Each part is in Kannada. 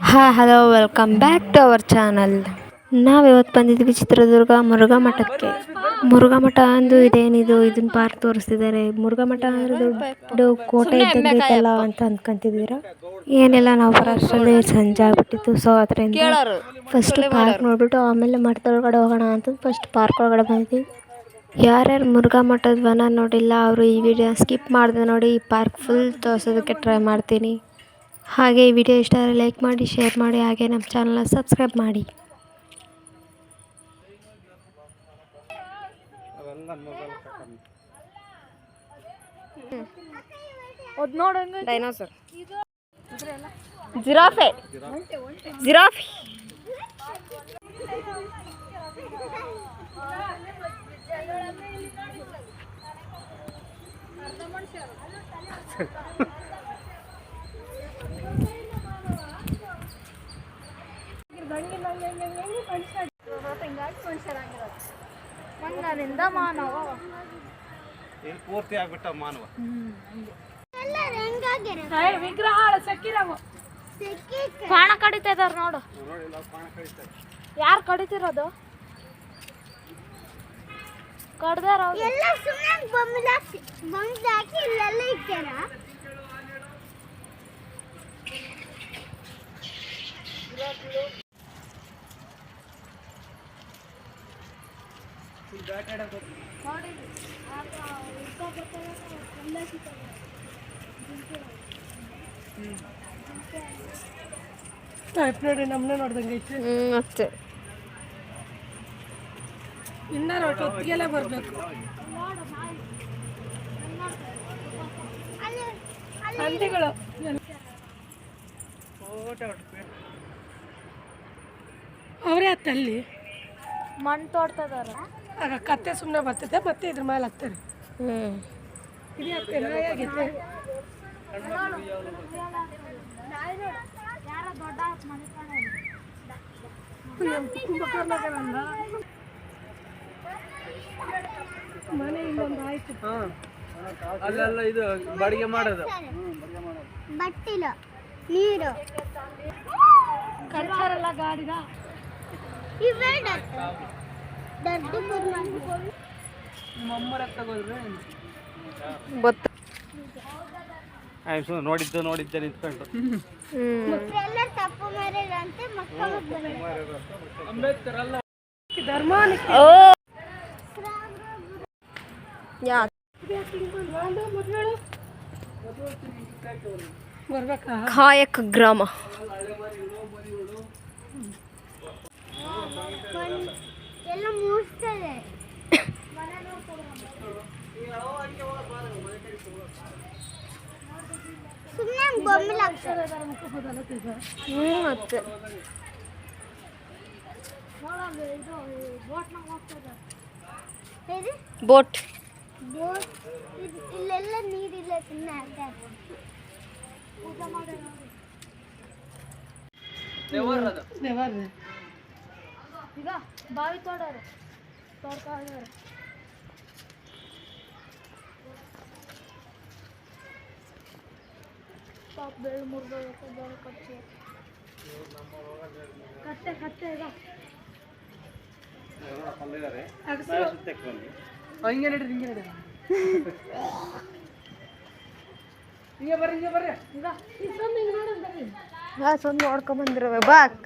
Hello welcome back to our channel. ನಾವಿವತ್ತು ಬಂದಿದ್ದೀವಿ ಚಿತ್ರದುರ್ಗ ಮುರುಘಾ ಮಠಕ್ಕೆ. ಮುರುಘಾ ಮಠ ಅಂದು ಇದೇನಿದು ಇದನ್ನ ಪಾರ್ಕ್ ತೋರಿಸ್ತಿದ್ದಾರೆ. ಮುರುಘಾ ಮಠ ಅಂದ್ರೆ ದೊಡ್ಡ ಕೋಟೆ ಇದ್ದಂಗೆ ಐತಲ್ಲ ಅಂತ ಅಂದ್ಕೊಂತಿದ್ದೀರಾ? ಏನಿಲ್ಲ, ನಾವು ಬರೋಷ್ಟರಲ್ಲಿ ಸಂಜೆ ಆಗ್ಬಿಟ್ಟಿತ್ತು. ಸೊ ಅದರಿಂದ ಫಸ್ಟ್ ಪಾರ್ಕ್ ನೋಡ್ಬಿಟ್ಟು ಆಮೇಲೆ ಮಠದ ಒಳಗಡೆ ಹೋಗೋಣ ಅಂತ ಫಸ್ಟ್ ಪಾರ್ಕ್ ಒಳಗಡೆ ಬಂದಿದ್ದೀವಿ. ಯಾರ್ಯಾರು ಮುರುಘಾ ಮಠದ ವನ ನೋಡಿಲ್ಲ ಅವರು ಈ ವಿಡಿಯೋ ಸ್ಕಿಪ್ ಮಾಡಿದೆ ನೋಡಿ. ಈ ಪಾರ್ಕ್ ಫುಲ್ ತೋರಿಸೋದಕ್ಕೆ ಟ್ರೈ ಮಾಡ್ತೀನಿ. ಹಾಗೆ ಈ ವಿಡಿಯೋ ಇಷ್ಟ ಆದರೆ ಲೈಕ್ ಮಾಡಿ, ಶೇರ್ ಮಾಡಿ, ಹಾಗೆ ನಮ್ಮ ಚಾನಲ್ನ ಸಬ್ಸ್ಕ್ರೈಬ್ ಮಾಡಿ. ಡೈನೋಸರ್, ಜಿರಾಫೆ, ಜಿರಾಫೆ ಮಣ್ಣರಿಂದ ಮಾನವ ಪೂರ್ತಿ ಆಗ್ಬಿಟ್ಟ ಮಾನವ ವಿಗ್ರಹ ಪಾಣ ಕಡಿತಾ ಇದಾರ ನೋಡು. ಯಾರು ಕಡಿತಿರೋದು? ಕಡ್ದಾರ ನೋಡಿ ನಮ್ಮನೆ ನೋಡ್ದಂಗೆ ಐತೆ. ಅಷ್ಟೇ, ಇನ್ನ ಹೊತ್ತಿಗೆಲ್ಲ ಬರಬೇಕು. ಹಂದಿಗಳು ಅವರೇ ಹತ್ತಲ್ಲಿ ಮಣ್ಣು ತೋಡ್ತದಾರ. ಆಗ ಕತ್ತೆ ಸುಮ್ಮನೆ ಬರ್ತದೆ, ಮತ್ತೆ ಇದ್ರ ಮೇಲೆ ಹಾಕ್ತಾರೆ. ಇದು ಆಗೈತೆ. ಮನೆ ಇನ್ನೊಂದು ಆಯ್ತು. ಅಲ್ಲೆಲ್ಲ ಇದು ಬಾಡಿಗೆ ಮಾಡೋದು ಬಟ್ಟಿಲ ನೀರು ಕರ್ಚಾರೆಲ್ಲ ಗಾಡಿದ ನೋಡಿದ್ದೆ ನಿಂತ್ಕೊಂಡು ಅಂಬೇಡ್ಕರ್ ಅಲ್ಲ ಧರ್ಮ ಬರ್ಬೇಕಾ? ಕಾಯಕ ಗ್ರಾಮ ಎಲ್ಲ ಮೂಡ್ತದೆ. ಸುಮ್ಮನೆ ಬೊಮ್ಮೆ ಮತ್ತೆ ಬೋಟ್ ಇಲ್ಲೆಲ್ಲ ನೀರಿಲ್ಲ, ಸುಮ್ಮನೆ ಈಗ ಬಾವಿ ತೋಡೋರು ತೋಡ್ಕೊಂಡ್ರೆ ಪಾಪ ಬೆಳ್ಳು ಮುರಿದೋಗಕ್ಕೆ ಬೇರೆ ಕಚ್ಚಿ ಕತ್ತೆ ಕತ್ತೆ ಈಗ ಹಿಂಗೆ ನಡ್ರಿ, ಹಿಂಗೆ ನಡ್ರಿ, ಹಿಂಗೆ ಬರ್ರಿ, ಹಿಂಗೆ ಬರ್ರಿ. ಈಗ ಸಂದು ನೋಡ್ಕೊಂಬಂದಿರವೆ ಬಾಕ್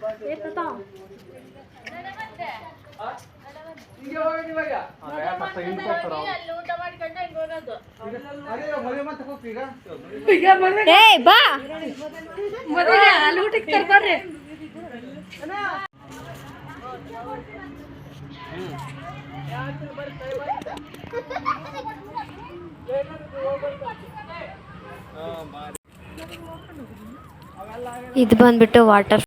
ಬಾ ಅಲ್ಲಿ ಊಟಕ್ಕೆ ತರ್ತಾರ್ರಿ. ಇದು ಬಂದ್ಬಿಟ್ಟು ವಾಟರ್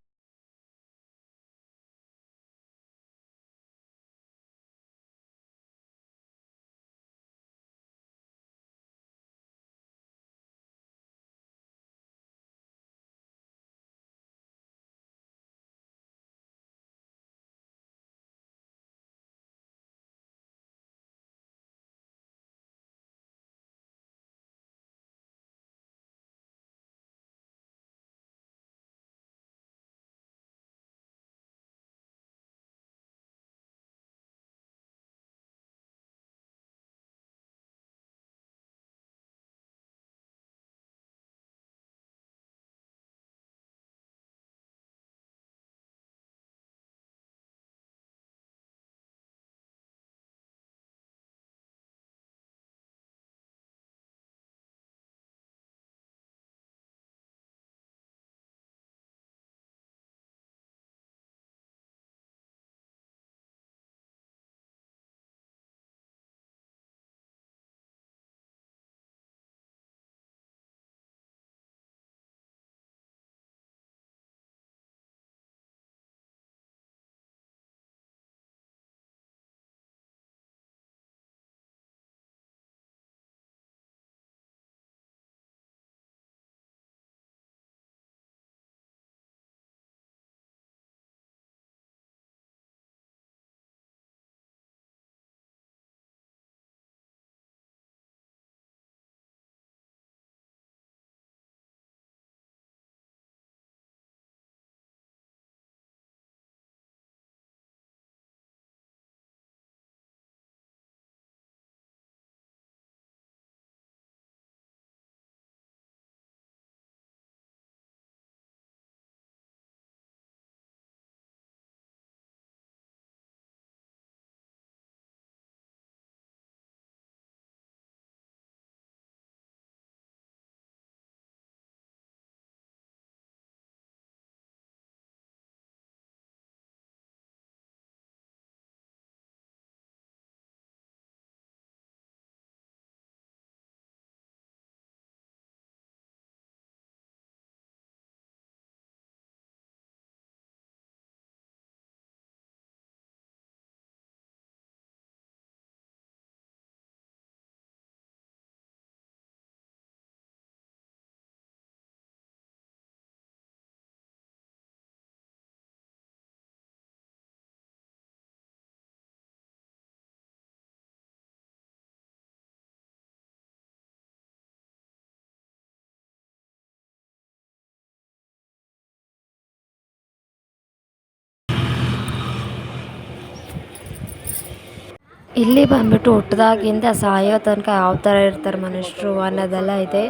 ಇಲ್ಲಿ ಬಂದ್ಬಿಟ್ಟು ಹುಟ್ಟಿದಾಗಿಂದ ಸಾಯೋ ತನಕ ಯಾವ ಥರ ಇರ್ತಾರೆ ಮನುಷ್ಯರು ಅನ್ನೋದೆಲ್ಲ ಇದೆ.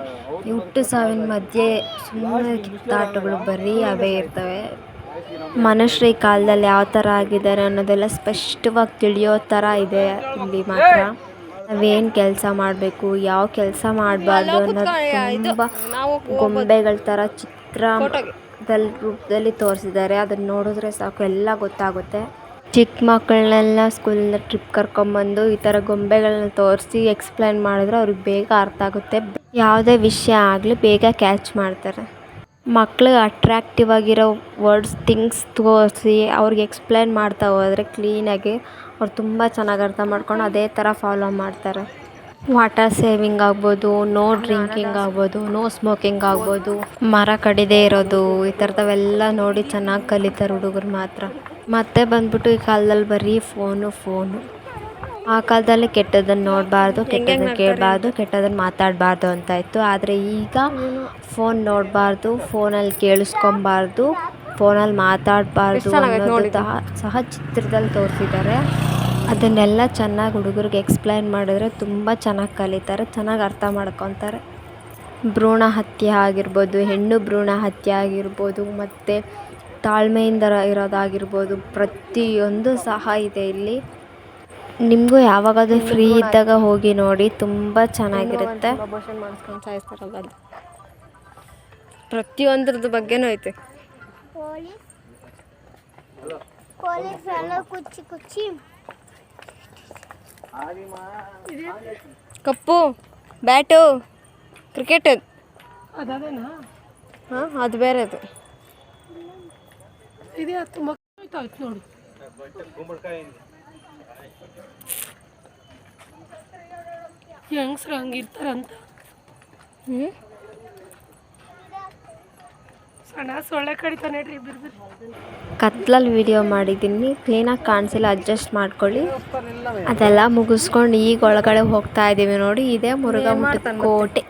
ಈ ಹುಟ್ಟು ಸಾವಿನ ಮಧ್ಯೆ ಸುಮ್ಮನೆ ಕಿತ್ತಾಟಗಳು ಬರೀ ಅವೇ ಇರ್ತವೆ. ಮನುಷ್ಯರು ಈ ಕಾಲದಲ್ಲಿ ಯಾವ ಥರ ಆಗಿದ್ದಾರೆ ಅನ್ನೋದೆಲ್ಲ ಸ್ಪಷ್ಟವಾಗಿ ತಿಳಿಯೋ ಥರ ಇದೆ ಇಲ್ಲಿ ಮಾತ್ರ. ನಾವೇನು ಕೆಲಸ ಮಾಡಬೇಕು, ಯಾವ ಕೆಲಸ ಮಾಡಬಾರ್ದು ಅನ್ನೋದು ತುಂಬ ಗೊಂಬೆಗಳ ಥರ ರೂಪದಲ್ಲಿ ತೋರಿಸಿದ್ದಾರೆ. ಅದನ್ನು ನೋಡಿದ್ರೆ ಸಾಕು ಎಲ್ಲ ಗೊತ್ತಾಗುತ್ತೆ. ಚಿಕ್ಕ ಮಕ್ಕಳನ್ನೆಲ್ಲ ಸ್ಕೂಲಿಂದ ಟ್ರಿಪ್ ಕರ್ಕೊಂಬಂದು ಈ ಥರ ಗೊಂಬೆಗಳನ್ನ ತೋರಿಸಿ ಎಕ್ಸ್ಪ್ಲೈನ್ ಮಾಡಿದ್ರೆ ಅವ್ರಿಗೆ ಬೇಗ ಅರ್ಥ ಆಗುತ್ತೆ. ಯಾವುದೇ ವಿಷಯ ಆಗಲಿ ಬೇಗ ಕ್ಯಾಚ್ ಮಾಡ್ತಾರೆ. ಮಕ್ಳಿಗೆ ಅಟ್ರ್ಯಾಕ್ಟಿವ್ ಆಗಿರೋ ವರ್ಡ್ಸ್ ಥಿಂಗ್ಸ್ ತೋರಿಸಿ ಅವ್ರಿಗೆ ಎಕ್ಸ್ಪ್ಲೈನ್ ಮಾಡ್ತಾ ಹೋದರೆ ಕ್ಲೀನಾಗಿ ಅವ್ರು ತುಂಬ ಚೆನ್ನಾಗಿ ಅರ್ಥ ಮಾಡ್ಕೊಂಡು ಅದೇ ಥರ ಫಾಲೋ ಮಾಡ್ತಾರೆ. ವಾಟರ್ ಸೇವಿಂಗ್ ಆಗ್ಬೋದು, ನೋ ಡ್ರಿಂಕಿಂಗ್ ಆಗ್ಬೋದು, ನೋ ಸ್ಮೋಕಿಂಗ್ ಆಗ್ಬೋದು, ಮರ ಕಡಿದೇ ಇರೋದು, ಈ ಥರದವೆಲ್ಲ ನೋಡಿ ಚೆನ್ನಾಗಿ ಕಲಿತಾರೆ ಹುಡುಗರು ಮಾತ್ರ. ಮತ್ತೆ ಬಂದ್ಬಿಟ್ಟು ಈ ಕಾಲದಲ್ಲಿ ಬರೀ ಫೋನು. ಆ ಕಾಲದಲ್ಲಿ ಕೆಟ್ಟದನ್ನು ನೋಡಬಾರ್ದು, ಕೆಟ್ಟದನ್ನು ಕೇಳಬಾರ್ದು, ಕೆಟ್ಟದನ್ನು ಮಾತಾಡಬಾರ್ದು ಅಂತ ಇತ್ತು. ಆದರೆ ಈಗ ಫೋನ್ ನೋಡಬಾರ್ದು, ಫೋನಲ್ಲಿ ಕೇಳಿಸ್ಕೊಬಾರ್ದು, ಫೋನಲ್ಲಿ ಮಾತಾಡಬಾರ್ದು ಅನ್ನೋದು ಸಹ ಚಿತ್ರದಲ್ಲಿ ತೋರಿಸಿದ್ದಾರೆ. ಅದನ್ನೆಲ್ಲ ಚೆನ್ನಾಗಿ ಹುಡುಗರಿಗೆ ಎಕ್ಸ್ಪ್ಲೈನ್ ಮಾಡಿದ್ರೆ ತುಂಬ ಚೆನ್ನಾಗಿ ಕಲಿತಾರೆ, ಚೆನ್ನಾಗಿ ಅರ್ಥ ಮಾಡ್ಕೊತಾರೆ. ಭ್ರೂಣ ಹತ್ಯೆ ಆಗಿರ್ಬೋದು, ಹೆಣ್ಣು ಭ್ರೂಣ ಹತ್ಯೆ ಆಗಿರ್ಬೋದು, ಮತ್ತು ತಾಳ್ಮೆಯಿಂದ ಇರೋದಾಗಿರ್ಬೋದು, ಪ್ರತಿಯೊಂದು ಸಹ ಇದೆ ಇಲ್ಲಿ. ನಿಮಗೂ ಯಾವಾಗಾದ್ರೂ ಫ್ರೀ ಇದ್ದಾಗ ಹೋಗಿ ನೋಡಿ, ತುಂಬ ಚೆನ್ನಾಗಿರುತ್ತೆ. ಅಬೋಷನ್ ಮಾಡಿಸ್ಕೊಂಡು ಸಾಯಿಸ್ತಾರಲ್ಲ ಅದು, ಪ್ರತಿಯೊಂದ್ರದ್ದು ಬಗ್ಗೆನೂ ಐತೆ. ಪೊಲೀಸ್ ಎಲ್ಲ ಕುಚ್ಚಿ ಕಪ್ಪು, ಬ್ಯಾಟು, ಕ್ರಿಕೆಟ್ ಅದೇನಾ? ಹಾಂ, ಅದು ಬೇರೆ ಅದು. ಇದೇ ಹತ್ತು ಮಕ್ಕಳು ಆಯ್ತು ನೋಡಿ. ಹೆಂಗಸ್ರು ಹಂಗಿರ್ತಾರಂತ. ಸಣ್ಣ ಸೊಳ್ಳೆ ಕಡಿತಾನೆ ರೀ ಇಬ್ಬರು. ಕತ್ಲಲ್ಲಿ ವಿಡಿಯೋ ಮಾಡಿದ್ದೀನಿ, ಕ್ಲೀನಾಗಿ ಕಾಣಿಸಿಲ್ಲ, ಅಡ್ಜಸ್ಟ್ ಮಾಡ್ಕೊಳ್ಳಿ. ಅದೆಲ್ಲ ಮುಗಿಸ್ಕೊಂಡು ಈಗ ಒಳಗಡೆ ಹೋಗ್ತಾ ಇದ್ದೀವಿ ನೋಡಿ. ಇದೇ ಮುರುಘಾ ಮಠದ ಕೋಟೆ.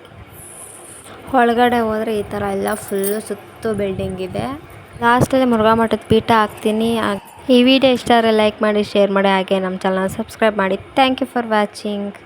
ಒಳಗಡೆ ಹೋದರೆ ಈ ಥರ ಎಲ್ಲ ಫುಲ್ಲು ಸುತ್ತು ಬಿಲ್ಡಿಂಗ್ ಇದೆ. ಲಾಸ್ಟಲ್ಲಿ ಮುರುಘಾ ಮಠದ ಪೀಠ ಹಾಕ್ತೀನಿ. ಈ ವಿಡಿಯೋ ಇಷ್ಟ ಆದರೆ ಲೈಕ್ ಮಾಡಿ, ಶೇರ್ ಮಾಡಿ, ಹಾಗೆ ನಮ್ಮ ಚಾನಲ್ ಸಬ್ಸ್ಕ್ರೈಬ್ ಮಾಡಿ. Thank you for watching.